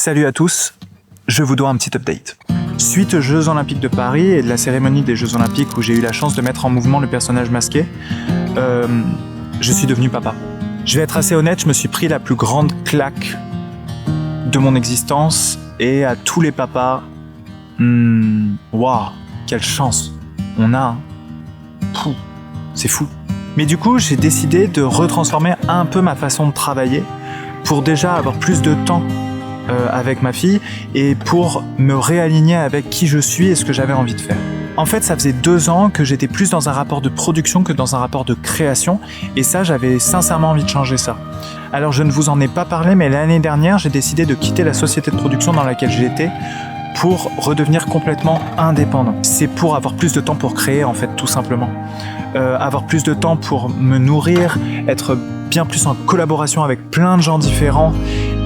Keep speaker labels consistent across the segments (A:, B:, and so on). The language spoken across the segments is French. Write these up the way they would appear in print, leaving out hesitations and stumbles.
A: Salut à tous, je vous dois un petit update. Suite aux Jeux Olympiques de Paris et de la cérémonie des Jeux Olympiques où j'ai eu la chance de mettre en mouvement le personnage masqué, je suis devenu papa. Je vais être assez honnête, je me suis pris la plus grande claque de mon existence et à tous les papas, waouh, quelle chance on a, c'est fou. Mais du coup, j'ai décidé de retransformer un peu ma façon de travailler pour déjà avoir plus de temps avec ma fille et pour me réaligner avec qui je suis et ce que j'avais envie de faire. En fait, ça faisait 2 ans que j'étais plus dans un rapport de production que dans un rapport de création et ça, j'avais sincèrement envie de changer ça. Alors, je ne vous en ai pas parlé, mais l'année dernière, j'ai décidé de quitter la société de production dans laquelle j'étais pour redevenir complètement indépendant. C'est pour avoir plus de temps pour créer, en fait, tout simplement. Avoir plus de temps pour me nourrir, être bien plus en collaboration avec plein de gens différents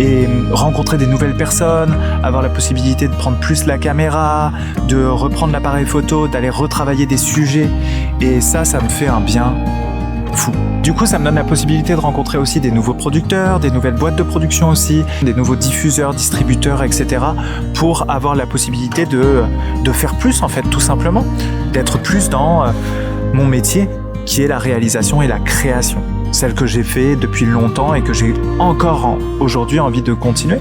A: et rencontrer des nouvelles personnes, avoir la possibilité de prendre plus la caméra, de reprendre l'appareil photo, d'aller retravailler des sujets. Et ça me fait un bien fou. Du coup, ça me donne la possibilité de rencontrer aussi des nouveaux producteurs, des nouvelles boîtes de production aussi, des nouveaux diffuseurs, distributeurs, etc. pour avoir la possibilité de faire plus, en fait, tout simplement. D'être plus dans mon métier, qui est la réalisation et la création. Celle que j'ai fait depuis longtemps et que j'ai encore aujourd'hui envie de continuer.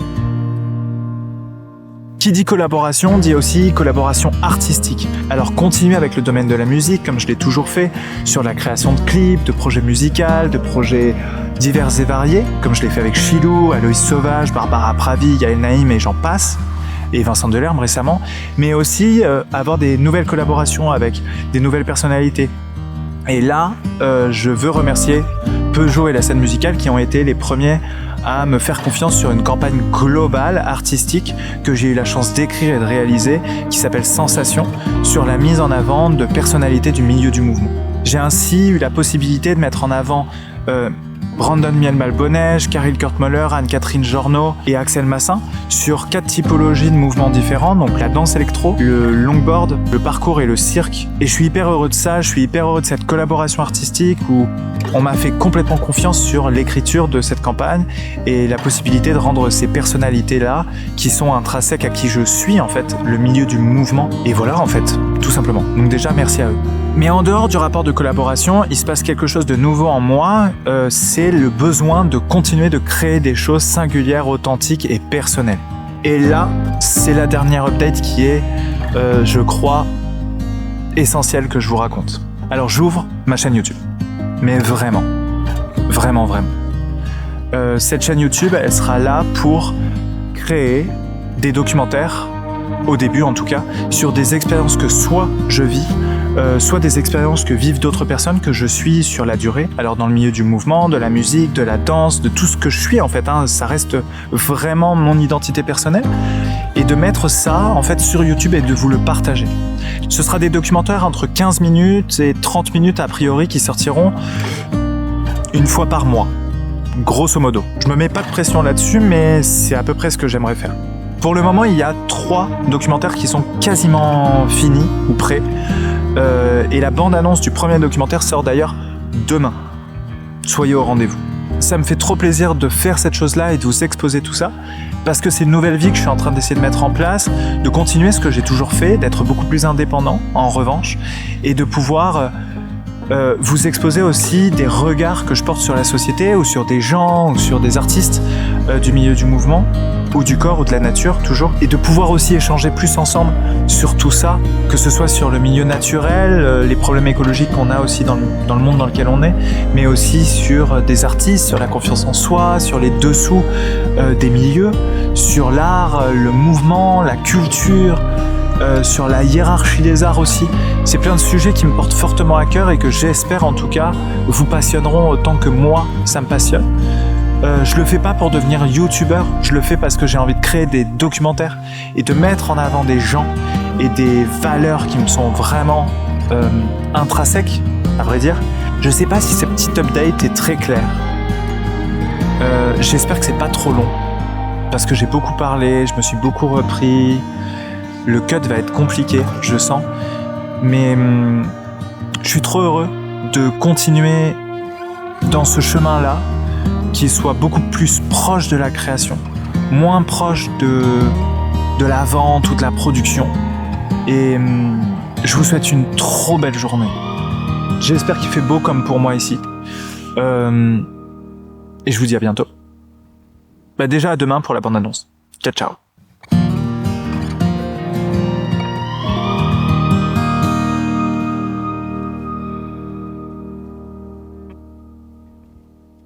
A: Qui dit collaboration dit aussi collaboration artistique. Alors continuer avec le domaine de la musique, comme je l'ai toujours fait, sur la création de clips, de projets musicaux, de projets divers et variés, comme je l'ai fait avec Chilou, Aloïs Sauvage, Barbara Pravi, Yael Naïm et j'en passe, et Vincent Delerme récemment, mais aussi avoir des nouvelles collaborations avec des nouvelles personnalités. Et là, je veux remercier Peugeot et la scène musicale qui ont été les premiers à me faire confiance sur une campagne globale, artistique, que j'ai eu la chance d'écrire et de réaliser, qui s'appelle Sensation, sur la mise en avant de personnalités du milieu du mouvement. J'ai ainsi eu la possibilité de mettre en avant Brandon Miel-Malbonnège, Caril Kurtmöller, Anne-Catherine Jorno et Axel Massin sur 4 typologies de mouvements différents, donc la danse électro, le longboard, le parcours et le cirque. Et je suis hyper heureux de ça, je suis hyper heureux de cette collaboration artistique où on m'a fait complètement confiance sur l'écriture de cette campagne et la possibilité de rendre ces personnalités-là, qui sont intrinsèques à qui je suis en fait, le milieu du mouvement. Et voilà en fait, tout simplement. Donc déjà, merci à eux. Mais en dehors du rapport de collaboration, il se passe quelque chose de nouveau en moi, c'est le besoin de continuer de créer des choses singulières, authentiques et personnelles. Et là, c'est la dernière update qui est, je crois, essentielle que je vous raconte. Alors j'ouvre ma chaîne YouTube. Mais vraiment. Cette chaîne YouTube, elle sera là pour créer des documentaires, au début en tout cas, sur des expériences que soit je vis, soit des expériences que vivent d'autres personnes que je suis sur la durée. Alors dans le milieu du mouvement, de la musique, de la danse, de tout ce que je suis en fait, ça reste vraiment mon identité personnelle. Et de mettre ça en fait sur YouTube et de vous le partager. Ce sera des documentaires entre 15 minutes et 30 minutes a priori qui sortiront une fois par mois, grosso modo. Je me mets pas de pression là-dessus, mais c'est à peu près ce que j'aimerais faire. Pour le moment, il y a 3 documentaires qui sont quasiment finis ou prêts. Et la bande-annonce du premier documentaire sort d'ailleurs demain. Soyez au rendez-vous. Ça me fait trop plaisir de faire cette chose-là et de vous exposer tout ça, parce que c'est une nouvelle vie que je suis en train d'essayer de mettre en place, de continuer ce que j'ai toujours fait, d'être beaucoup plus indépendant, en revanche, et de pouvoir vous exposer aussi des regards que je porte sur la société, ou sur des gens, ou sur des artistes du milieu du mouvement, ou du corps, ou de la nature, toujours, et de pouvoir aussi échanger plus ensemble sur tout ça, que ce soit sur le milieu naturel, les problèmes écologiques qu'on a aussi dans le monde dans lequel on est, mais aussi sur des artistes, sur la confiance en soi, sur les dessous des milieux, sur l'art, le mouvement, la culture, sur la hiérarchie des arts aussi. C'est plein de sujets qui me portent fortement à cœur et que j'espère en tout cas vous passionneront autant que moi ça me passionne. Je le fais pas pour devenir youtubeur, je le fais parce que j'ai envie de créer des documentaires et de mettre en avant des gens et des valeurs qui me sont vraiment intrinsèques, à vrai dire. Je sais pas si cette petite update est très claire. J'espère que c'est pas trop long, parce que j'ai beaucoup parlé, je me suis beaucoup repris. Le cut va être compliqué, je sens, mais je suis trop heureux de continuer dans ce chemin-là, qui soit beaucoup plus proche de la création, moins proche de la vente ou de la production. Et je vous souhaite une trop belle journée. J'espère qu'il fait beau comme pour moi ici. Et je vous dis à bientôt. Déjà à demain pour la bande-annonce. Ciao, ciao.